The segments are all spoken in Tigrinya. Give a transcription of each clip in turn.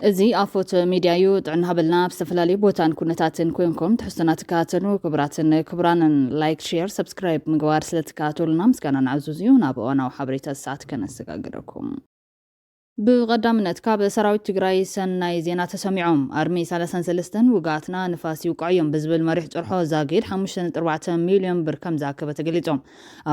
እዚ ኣፎት ሚድያዩ ጥዕና ሃበልና ብዝተፈላለዩ ቦታን ኩነታትን ኮይንኩም ትሕዝቶና ትከታተሉ ክቡራንን ላይክ ሼር ሰብስክራይብ ምግባር ስለትከታተሉና ምስጋና ንዕዙዝ እዩ ናብ እዋናዊ ሓበሬታ ሰዓት ከነሰጋግረኩም ብቀዳምነት ካብ ሰራዊት ትግራይ ሰናይ ዜና ተሰሚዖም ኣርሚ 33 ውጋኣትና ንፋስ ይውቅዕዮም ብዝብል መሪሕ ጭርሖ ዛጊድ 5.4 ሚልዮን ብር ከም ዝኣከበ ተገሊጾም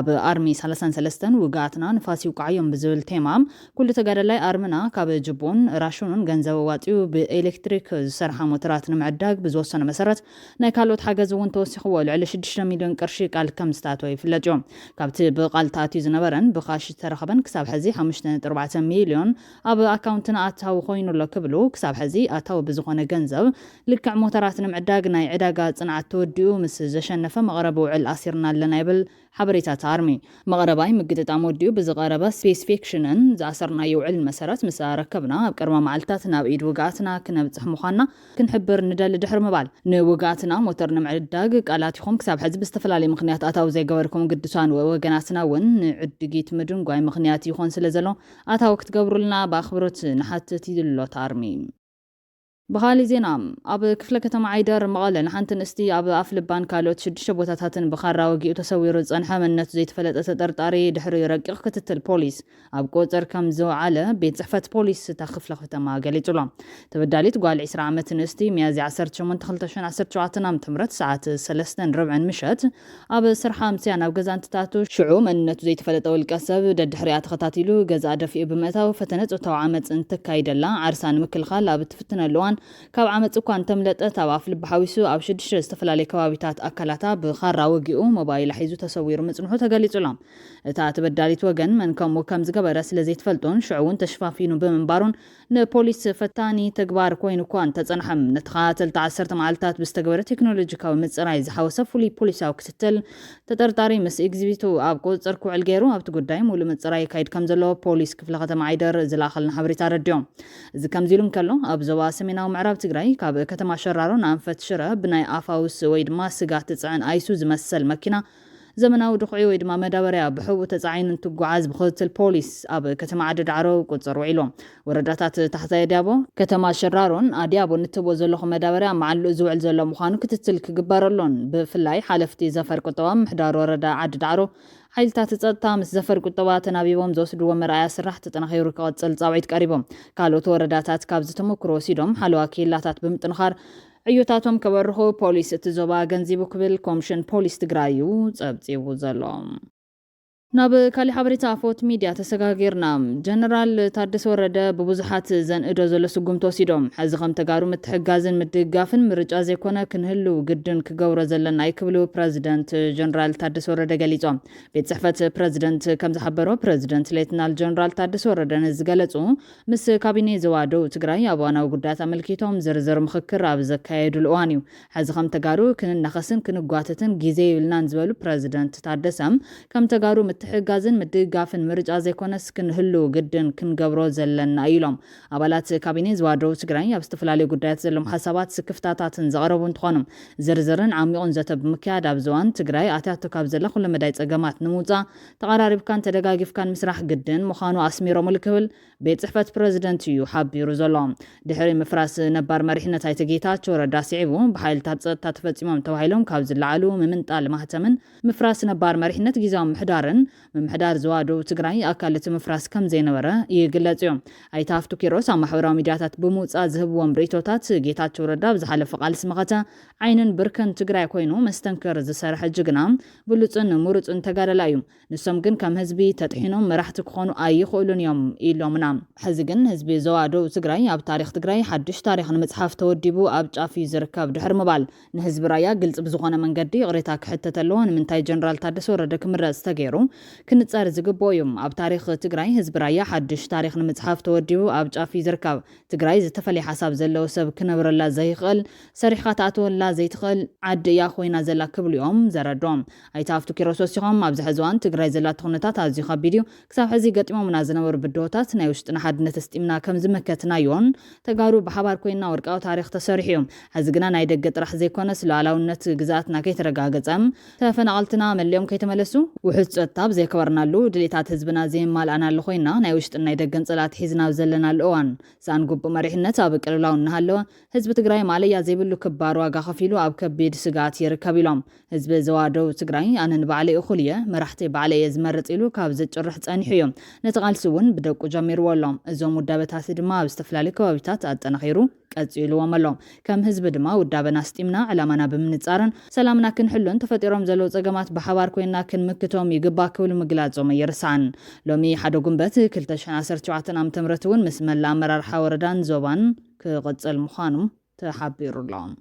ኣብ ኣርሚ 33 ውጋኣትና ንፋስ ይውቅዕዮም ብዝብል ቴማም ኩሉ ተጋዳላይ ኣርምና ካብ ጅቡን ራሽኑን ገንዘብ ዋጥዩ ብኤሌክትሪክ ዝሰርሓ ሞተራት ንምዕዳግ ብዝወሰነ መሰረት ናይ ካልኦት ሓገዝ እውን ተወሲኽዎ ልዕሊ 6 ሚልዮን ቅርሺ ቃል ከም ዝታተወ ይፍለጥ እዩ ካብቲ ብቃል ተኣትዩ ዝነበረን ብኻሽ ተረኸበን ክሳብ ሕዚ 5.4 ሚልዮን ኣብ ኣካውንትና ኣታዊ ኮይኑሎ ክብሉ ክሳብ ሕዚ ኣታዊ ብዝኾነ ገንዘብ ልክዕ ሞተራት ንምዕዳግ ናይ ዕዳጋ ጽንዓት ተወዲኡ ምስ ዘሸነፈ መቐረቢ ውዕል ኣሲርና ኣለና ይብል ሓበሬታት ኣርሚ መቐረባይ ምግጥጣም ወዲኡ ብዝቐረበ ስፔሲፊኬሽንን ዝኣሰርናዮ ውዕል መሰረት ምስ ረከብና ኣብ ቀርማ መዓልታት ናብ ኢድ ውጋኣትና ክነብፅሕ ምዃንና ክንሕብር ንደሊ ድሕሪ ምባል ንውጋኣትና ሞተር ንምዕዳግ ቃላቲኹም ክሳብ ሕዚ ብዝተፈላለዩ ምክንያት ኣታዊ ዘይገበርኩም ግድሳን ወገናትና እውን ንዕድጊት ምድንጓይ ምክንያት ይኾን ስለ ዘሎ ኣታዊ ክትገብሩልና በኣኽብሮት ንሓትት ይድሎት ኣርሚ በኻሊ ዜና ኣብ ክፍለ ከተማ ዓይደር መቐለ ንሓንቲ ንእስቲ ኣብ ኣፍ ልባን ካልኦት 6 ቦታታትን ብኻራ ወጊኡ ተሰዊሩ ዝጸንሐ መንነቱ ዘይተፈለጠ ተጠርጣሪ ድሕሪ ረቂቕ ክትትል ፖሊስ ኣብ ቁፅር ከም ዝወዓለ ቤት ጽሕፈት ፖሊስ እታ ክፍለ ከተማ ገሊጹሎ ተበዳሊት ጓል 20 ዓመት ንእስቲ ሚያዝያ 18 2017 ዓ.ም ሰዓት 3:40 ምሸት ኣብ ስርሓ ምጽያ ናብ ገዛ እንትታቱ ሽዑ መንነቱ ዘይተፈለጠ ውልቀ ሰብ ደድሕሪያ ተኸታቲሉ ገዛ ደፊኡ ብምእታው ፈተነ ጾታዊ ዓመፅ እንትካይደላ ዓርሳ ንምክልኻል ኣብ ትፍትነሉዋን ካብ ዓመፅ እኳ እንተምለጠት ኣብ ኣፍ ልቢ ሓዊሱ ኣብ 6 ዝተፈላለዩ ከባቢታት ኣካላታ ብኻራ ወጊኡ ሞባይል ሒዙ ተሰዊሩ ምጽንሑ ተገሊጹሎም እታ ተበዳሊት ወገን መን ከም ዝገበረ ስለ ዘይትፈልጦን ሽዑውን ተሽፋፊኑ ብምንባሩን ንፖሊስ ፈታኒ ተግባር ኮይኑ እኳ እንተጸንሐም ነተኸታተልቲ 10 መዓልታት ብዝተገበረ ቴክኖሎጂካዊ ምጽራይ ዝሓወሰ ፍሉይ ፖሊሳዊ ክትትል ተጠርጣሪ ምስ ኤግዚቢቱ ኣብ ቁፅር ክውዕል ገይሩ ኣብቲ ጉዳይ ሙሉእ ምጽራይ ካይድ ከም ዘሎ ፖሊስ ክፍለ ከተማ ዓይደር ዝላኸልና ሓበሬታ ረድዮም እዚ ከምዚ ኢሉ እንከሎ ኣብ ዞባ ሰሜናዊ ምዕራብ ትግራይ ካብ ከተማ ሸራሮ ንኣንፈት ሽረ ብናይ ኣፋውስ ወይ ድማ ስጋት ጽዕን ኣይሱ ዝመሰል መኪና ዘመናዊ ድኹዒ ወይ ድማ መዳበርያ ብሕቡ ተጻዒኑ እንትጓዓዝ ብክትትል ፖሊስ ኣብ ከተማ ዓዲ ዳዕሮ ቁፅር ውዒሉ ወረዳታት ታሕታይ ዲያቦ ከተማ ሸራሮን ኣዲያቦ ንትቦ ዘለኹ መዳበርያ መዓልኡ ዝውዕል ዘሎ ምዃኑ ክትትል ክግበረሎን ብፍላይ ሓለፍቲ ዘፈር ቁጠባ ምሕዳር ወረዳ ዓዲ ዳዕሮ ሓይልታት ጸጥታ ምስ ዘፈር ቁጠባ ተናቢቦም ዘወስድዎ መርኣያ ስራሕ ተጠናኺሩ ክቐጽል ጻውዒት ቀሪቦም ካልኦት ወረዳታት ካብ ዝተመክሮ ወሲዶም ሓለዋ ኬላታት ብምጥንኻር ዕዮታቶም ከበርኹ ፖሊስ እቲ ዞባ ገንዚቡ ክብል ኮሚሽን ፖሊስ ትግራይ እዩ ጸብጺቡ ዘሎ ናብ ካሊ ሓበሬታ ኣፎት ሚድያ ተሰጋጊርና ጀነራል ታደሰ ወረደ ብብዙሓት ዘንእዶ ዘሎ ስጉምቲ ወሲዶም ሕዚ ከም ተጋሩ ምትሕጋዝን ምድጋፍን ምርጫ ዘይኮነ ክንህሉ ግድን ክገብሮ ዘለና ይክብሉ ፕረዚደንት ጀነራል ታደሰ ወረደ ገሊጾም ቤት ጽሕፈት ፕረዚደንት ከም ዝሓበሮ ፕረዚደንት ሌተናል ጀነራል ታደሰ ወረደ ዝገለጹ ምስ ካቢኔ ዘዋደው ትግራይ ኣብ እዋናዊ ጉዳያት ኣመልኪቶም ዝርዝር ምክክር ኣብ ዘካየዱሉ እዋን እዩ ሕዚ ከም ተጋሩ ክንናኸስን ክንጓተትን ግዜ ይብልናን ዝበሉ ፕረዚደንት ታደሰም ከም ተጋሩ ምትሕጋዝን ምድጋፍን ምርጫ ዘይኮነስ ክንህሉ ግድን ክንገብሮ ዘለና ኢሎም ኣባላት ካቢኔ ዝዋደው ትግራይ ኣብ ዝተፈላለዩ ጉዳያት ዘሎም ሓሳባት ክፍታታትን ዘቕረቡ እንትኾኑ ዝርዝርን ዓሚቑን ዘተ ብምክያድ ኣብ ዝዋን ትግራይ ኣትያቶ ካብ ዘላ ኩሉ መዳይ ጸገማት ንምውፃእ ተቐራሪብካን ተደጋጊፍካን ምስራሕ ግድን ምዃኑ ኣስሚሮም ክብል ቤት ጽሕፈት ፕረዚደንት እዩ ሓቢሩ ዘሎ ድሕሪ ምፍራስ ነባር መሪሕነት ኣይተ ጌታቸው ረዳ ስዒቡ ብሓይልታት ጸጥታ ተፈጺሞም ተባሂሎም ካብ ዝለዓሉ ምምንጣል ማህተምን ምፍራስ ነባር መሪሕነት ጊዜያዊ ምሕዳርን ምምሕዳር ዝዋደው ትግራይ ኣካል እቲ ምፍራስ ከም ዘይነበረ ይግለጽ እዩ ኣይተ ሃፍቱ ኪሮስ ኣብ ማሕበራዊ ሚድያታት ብምውፃእ ዝህብዎም ርእቶታት ጌታቸው ረዳ ብዝሓለፈ ቃልሲ መኸተ ዓይንን ብርከን ትግራይ ኮይኑ መስተንክር ዝሰርሐ ጅግና ብሉፅን ሙሩፅን ተጋደላ እዩ ንሶም ግን ከም ህዝቢ ተጥሒኖም መራሕቲ ክኾኑ ኣይኽእሉን እዮም ኢሎምና ሕዚ ግን ህዝቢ ዘዋደው ትግራይ ኣብ ታሪክ ትግራይ ሓድሽ ታሪክ ንምጽሓፍ ተወዲቡ ኣብ ጫፍ ዝርከብ ድሕሪ ምባል ንህዝቢ ራያ ግልጽ ብዝኾነ መንገዲ ቅሬታ ክሕተት ኣለዎ ንምንታይ ጀነራል ታደሰ ወረደ ክምረጽ ተገይሩ ክንጻር ዝግቦ እዮም ኣብ ታሪክ ትግራይ ህዝቢ ራያ ሓድሽ ታሪክ ንምጽሓፍ ተወዲቡ ኣብ ጫፍ ዝርከብ ትግራይ ዝተፈለየ ሓሳብ ዘለዎ ሰብ ክነብረላ ዘይኽእል ሰሪሕካ ተኣትወላ ዘይትኽእል ዓዲ እያ ኮይና ዘላ ክብሉ እዮም ዘረዶም ኣይተ ሃፍቱ ኪሮስ ወሲኾም ኣብዚ ሕዚ እዋን ትግራይ ዘላቶ ኩነታት ኣዝዩ ከቢድ እዩ ክሳብ ሕዚ ገጢሞምና ዝነበሩ ብድሆታት ናይ ውሽጥና ሓድነት እስጢምና ከም ዝመከትናዮን ተጋሩ ብሓባር ኮይና ወርቃዊ ታሪክ ተሰሪሑ እዮም ሕዚ ግና ናይ ደገ ጥራሕ ዘይኮነስ ሉዓላውነት ግዛኣትና ከይተረጋገፀ ተፈናቐልትና መሊኦም ከይተመለሱ ውሕድ ጸጥታ بزي كبرنالو دليتات حزبنا زي مالعنالو خوينا ناي وشطنا يدقن صلات حزنا وزلنا الأوان سانقوب مريحنا تابق الولاو نهالو حزب تقراي ماليا زي بلو كبار واقا خفيلو أب كبيد سقات يركبيلهم حزب زوادو تقراي أنن بعلي أخولية مرحتي بعلي يزمرت إلو كابزت رحت أنحيوم نتغال سون بدوكو جامير والله زوم ودابت هاسد ما بستفلالي كوابيتات أتنخيرو قصيلو وملو كم حزب دما ودابنا استيمنا علامنا بمنصارن سلامنا كنحلون تفطيروم زلو صقمات بحوار كوينا كنمكتوم يغبا كبل مغلاصوم يرسان لومي حدو غنبت 2017 عام تمرتون مسمل امرار حوردان زوبان كقصل مخانم تحبيرو لهم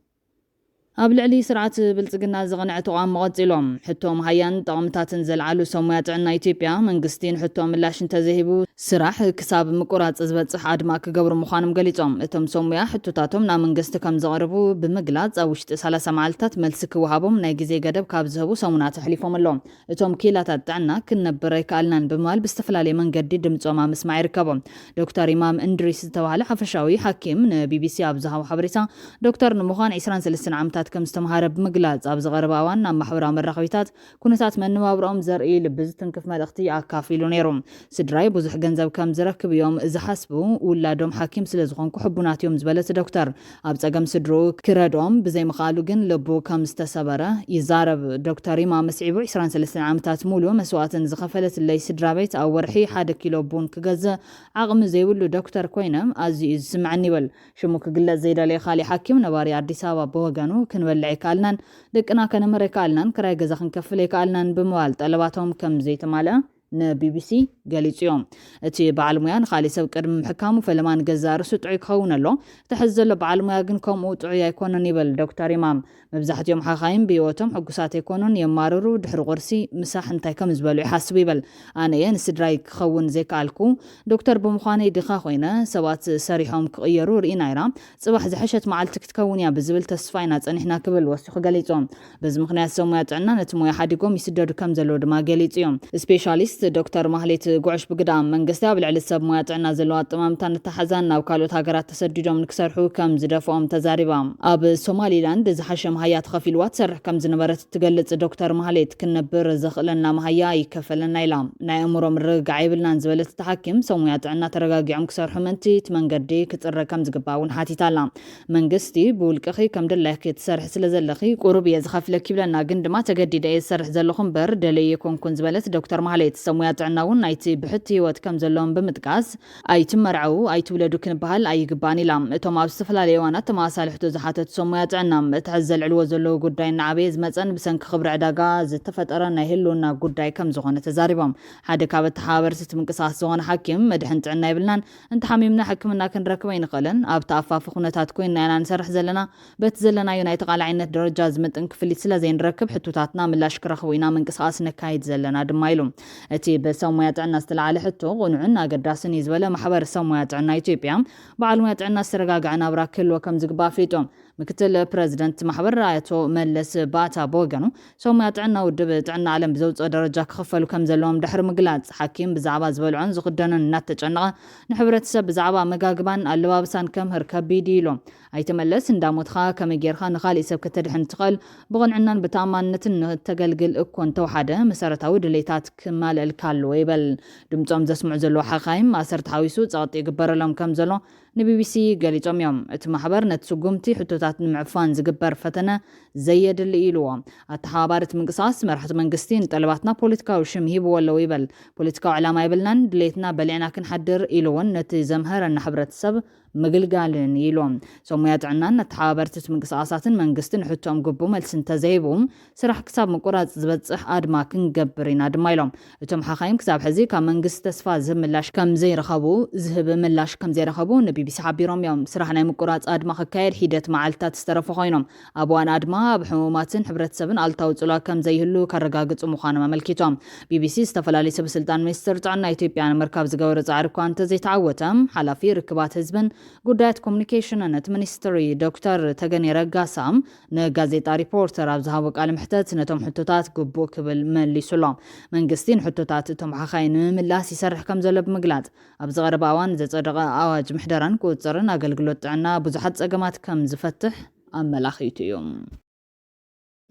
أبلعلي سرعة بلتقنا زغنع توام مغطيلهم حتوم هيان طعمتاتن زلعلو سوميات عنا إثيوبيا من قستين حتوم اللاش انتزهبو سراح كساب مقرات ازبت صحاد ماك قبر مخانم قليتهم اتم سوميا حتوتاتهم نا من قست كم زغربو بمقلات او شت سلاسة معلتات ملسك وهابهم نايقزي قدب كابزهبو سومنات حليفهم اللهم اتم كيلاتات عنا كنا بريكالنان بمال باستفلالي من قدي دمتوما مسمع يركبهم دكتور إمام اندريس توالي حفشاوي حكيم بي بي سي ابزها وحبريسا دكتور نموخان 23 عامتات كم استمهارب مقلاز أبز غرباوان نام محورا مرخويتات كونتات من نوابرهم زرقي لبز تنكف مالختي عكافيلو نيروم سدراي بوزح جنزب كم زركب يوم إذا حسبوا ولا دوم حاكم سلزغون كحبونات يوم زبالة دكتور أبز أقام سدرو كردوم بزي مخالو جن لبو كم استسابرة يزارب دكتوري ما مسعيبو 23 عامتات مولو مسوات زخفلت اللي سدرابيت أو ورحي حاد كيلو بون كجزة عقم زي ولو دكتور كوينم أزي سمعني بل شموك قلة زيدا لي خالي حاكم نباري عديساوا بوغانو كنولعي كالنان دقنا كنمري كالنان كراي غزا كنكفلي كالنان بموال طلباتهم كم زيت مالا نبي بي سي قاليتيوم اتي بعلميان خالي سب قدم حكامو فلمان غزار سطعي كونلو تحزل بعلميا غن كوم وطعي يكونن يبل دكتور امام مبزحت يوم حخايم بيوتهم حقسات يكونن يماررو دحر قرسي مساح انتي كم زبلو يحسب يبل انا ين سدراي خون زي قالكو دكتور بمخاني دخا خوينا سوات سريحهم قيرو رينايرا صباح زحشت معلتك تكون يا بزبل تسفاينا صنحنا كبل وسخ قاليتهم بز مخنيات سوميات عنا نتمو يحدقوم يسددو كم زلو دما قاليتيوم سبيشاليست دكتور مهليت قعش بقدام من قستا بالعلي السب مويات عنا زلوات تمامتان التحزان وكالوت هاقرات تسددهم نكسرحو كم زدفوهم تزاربام اب سومالي لاند زحشم هيات خفيلوات سرح كم زنبرت تقلت دكتور مهليت كنبر زخلنا مهيا يكفلنا يلام ناي امورهم رقع يبلنا نزبلت تحكم سوميات عنا ترقاقعم كسرحو منتي تمنقردي كتر كم زقباون حاتي تالا من قستي بولكخي كم دلك تسرح سلزلخي قرب يزخف لك يبلنا قند ما تقدي داي سرح زلخم بر دلي يكون كن زبلت دكتور مهليت سمويات عناون ايتي بحتي وات كم زلون بمتقاس اي تمرعو اي تولدو كنبهال اي قباني لام اتوم ابستفلالي وانا تماسالحتو زحاتت سمويات عنام تحزل علو زلو قداي نعبيز مصن بسنك خبر عداقا زتفترنا يهلونا قداي كم زغونه تزاربهم حدا كابت حابر ستمنقصاص زغونه حكيم مدحنت عنا يبلنان انت حميمنا حكمنا كنركبو ينقلن اب تافاف خونتات كوينا انا نسرح زلنا بت زلنا يونايت قال عينت درجه زمطن كفليت سلا زين نركب حتوتاتنا ملاش كرخوينا منقصاص نكايد زلنا دمايلو اتي بسوميات عنا استلعالي حتو غنعنا قداسن يزبلا محبر سوميات عنا إثيوبيا بعلميات عنا استرقاق عنا براكل وكم زقبا فيتو مكتل بريزيدنت محبر رايتو ملس باتا بوغانو سوميات عنا ودبت عنا علم بزوج درجة كخفلو كم زلوم دحر مقلات حكيم بزعبا زبلعون زقدنا ناتج عنا نحبرت سب بزعبا مقاقبان اللوابسان كم هركبي ديلو اي تملس انداموتخا كم يجيرخا نخالي سب كتدحن تقل بغن عنا بتامان نتن تقلقل اكون توحده مسارتاو دليتات كمال الكالو يبل دمتم زسمع زلو حقايم أسرت حاويسو تغط يقبر لهم كم زلو نبي بي سي قاليتهم يوم اتمحبر نتسقمتي حتوتات معفان زقبر فتنا زيد اللي إلوه التحابارت من قصاص مرحت من قستين طلباتنا بوليتكا وشمهيب ولا يبل بوليتكا علامة يبلنان دليتنا بلعنا كنحدر إلوان نتزمهر أن حبرت السب مقلقالن يلوم سوميات عنان نتحابرتت من قصاصات من قستن حتوم قبو ملسن تزيبهم سرح كساب مقرات زبتصح آدما كنقبرين آدمايلوم اتم حخايم كساب حزي كم من قست تسفا زهب ملاش كم زي رخبو زهب ملاش كم زي رخبو نبي بيسحابيروم يوم سرحنا مقرات آدما خكاير حيدت معالتات استرفو خاينوم أبوان آدما بحموماتن حبرت سبن ألتاو تسولا كم زي هلو كرقاقت مخانما ملكيتوم بي بي سي استفلالي سب سلطان ميستر تعنا إثيوبيا مركب زقور زعركو أنت زي تعوتم حلافي ركبات هزبن قدات كوميونيكيشن انت منستري دكتور تغني رقاسام نغازيتا ريبورتر ابزها وقال محتت نتم حتوتات قبو قبل مليسلام منقستين حتوتات تم حخاين ملاس يسرح كم زلب مقلات ابز غرب اوان زصدق اواج محدران كوصرن اغلغلوت عنا بزحت صقمات كم زفتح املاخيتيوم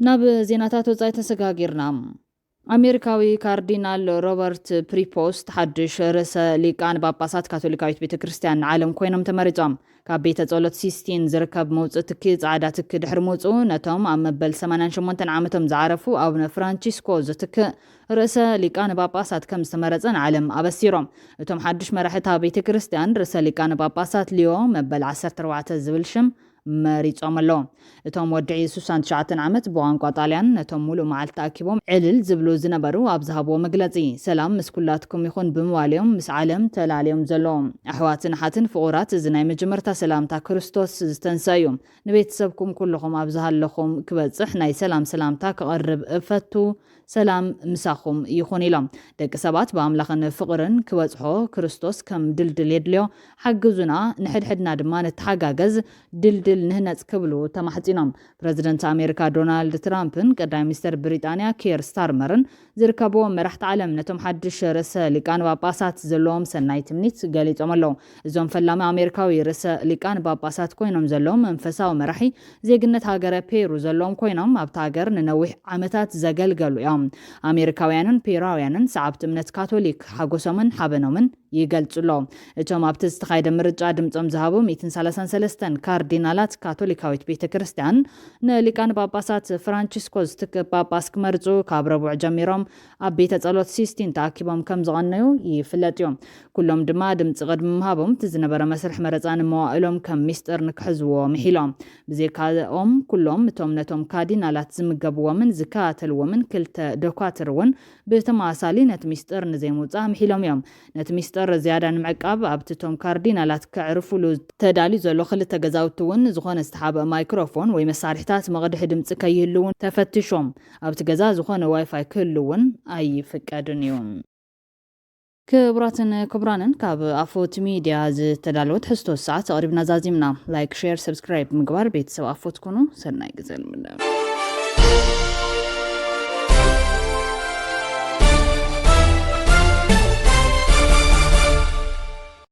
ناب زيناتات وصاي تسغاغيرنا ኣሜሪካዊ ካርዲናል ሮበርት ፕሪፖስት ሓድሽ ርእሰ ሊቃነ ጳጳሳት ካቶሊካዊት ቤተክርስትያን ንዓለም ኮይኖም ተመሪፆም ካብ ቤተ ጸሎት ሲስቲን ዝርከብ መውፅእ ትኪ ጻዕዳ ትኪ ድሕሪ ምውፅኡ ነቶም ኣብ መበል 88 ዓመቶም ዝዓረፉ ኣቡነ ፍራንቺስኮ ዝትክእ ርእሰ ሊቃነ ጳጳሳት ከም ዝተመረፀ ንዓለም ኣበሲሮም እቶም ሓድሽ መራሕታ ቤተ ክርስቲያን ርእሰ ሊቃነ ጳጳሳት ሊዮ መበል 14 ዝብል ሽም መሪፆም ኣለዎ እቶም ወዲ 69 ዓመት ብቋንቋ ጣልያን ነቶም ሙሉእ መዓልቲ ተኣኪቦም ዕልል ዝብሉ ዝነበሩ ኣብ ዝሃብዎ መግለፂ ሰላም ምስ ኩላትኩም ይኹን ብምባልዮም ምስ ዓለም ተላልዮም ዘለዎም ኣሕዋትን ሓትን ፍቑራት እዚ ናይ መጀመርታ ሰላምታ ክርስቶስ ዝተንሰዩ ንቤተሰብኩም ኩልኹም ኣብ ዝሃለኹም ክበፅሕ ናይ ሰላም ሰላምታ ክቐርብ እፈቱ ሰላም ምሳኹም ይኹን ኢሎም ደቂ ሰባት ብኣምላኽን ፍቕርን ክበፅሖ ክርስቶስ ከም ድልድል የድልዮ ሓግዙና ንሕድሕድና ድማ ነተሓጋገዝ ድልድል ንህነፅ ክብሉ ተማሕፂኖም ፕረዚደንት ኣሜሪካ ዶናልድ ትራምፕን ቀዳማይ ሚኒስትር ብሪጣንያ ኬር ስታርመርን ዝርከብዎም መራሕቲ ዓለም ነቶም ሓድሽ ርእሰ ሊቃነ ጳጳሳት ዘለዎም ሰናይ ትምኒት ገሊፆም ኣለዉ እዞም ፈላሚ ኣሜሪካዊ ርእሰ ሊቃነ ጳጳሳት ኮይኖም ዘለዎም መንፈሳዊ መራሒ ዜግነት ሃገረ ፔሩ ዘለዎም ኮይኖም ኣብቲ ሃገር ንነዊሕ ዓመታት ዘገልገሉ እዮም ኣሜሪካውያንን ፔራውያንን ሰዓብቲ እምነት ካቶሊክ ሓጎሶምን ሓበኖምን ይገልጹሎ እቶም ኣብቲ ዝተኻየደ ምርጫ ድምፆም ዝሃቡ 133 ካርዲናላት ካቶሊካዊት ቤተክርስትያን ንሊቃነ ጳጳሳት ፍራንቺስኮ ዝትክእ ጳጳስ ክመርፁ ካብ ረቡዕ ጀሚሮም ኣብ ቤተ ጸሎት ሲስቲን ተኣኪቦም ከም ዝቐነዩ ይፍለጥ እዮም ኩሎም ድማ ድምፂ ቅድሚ ምሃቦም እቲ ዝነበረ መስርሕ መረፃ ንመዋእሎም ከም ሚስጥር ንክሕዝዎ ምሒሎም ብዘይካኦም ኩሎም እቶም ነቶም ካርዲናላት ዝምገብዎምን ዝከታተልዎምን ክልተ ደኳትር እውን ብተመሳሳሊ ነቲ ሚስጥር ንዘይምውፃእ ምሒሎም እዮም ነቲ ሚስጥር ዝያዳ ንምዕቃብ ኣብቲ እቶም ካርዲናላት ከዕርፍሉ ተዳልዩ ዘሎ ክልተ ገዛውቲ እውን ዝኾነ ዝተሓበ ማይክሮፎን ወይ መሳርሕታት መቕድሒ ድምፂ ከይህልውን ተፈቲሾም ኣብቲ ገዛ ዝኾነ ዋይፋይ ክህልውን ኣይፍቀድን እዩ ክቡራትን ክቡራንን ካብ ኣፎት ሚድያ ዝተዳለወት ሕዝቶ ሰዓት ተቕሪብና ዛዚምና ላይክ ሼር ሰብስክራይብ ምግባር ቤተሰብ ኣፎት ኩኑ ሰናይ ግዜ ንምነ